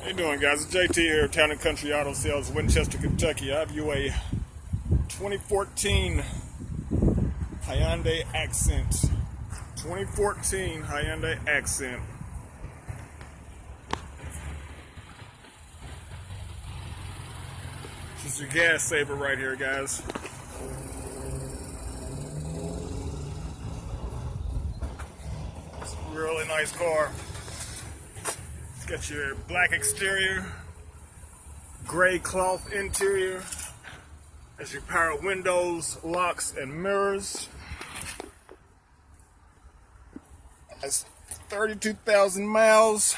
How you doing, guys? It's JT here, Town & Country Auto Sales, Winchester, Kentucky. I have you a 2014 Hyundai Accent. 2014 Hyundai Accent. This is your gas saver right here, guys. It's a really nice car. It's got your black exterior, gray cloth interior, has your power windows, locks, and mirrors. Has 32,000 miles,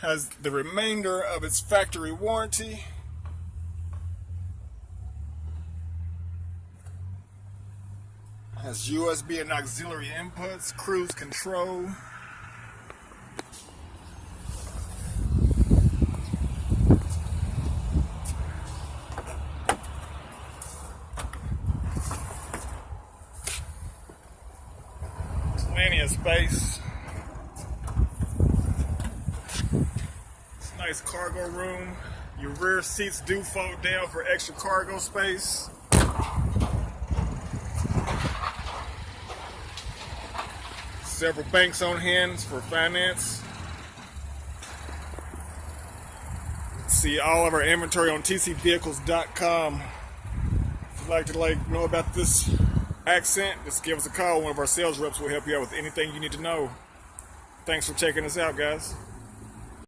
has the remainder of its factory warranty. Has USB and auxiliary inputs, cruise control. Plenty of space. It's a nice cargo room. Your rear seats do fold down for extra cargo space. Several banks on hand for finance. See all of our inventory on tcvehicles.com. If you'd like to know about this Accent, just give us a call. One of our sales reps will help you out with anything you need to know. Thanks for checking us out, guys.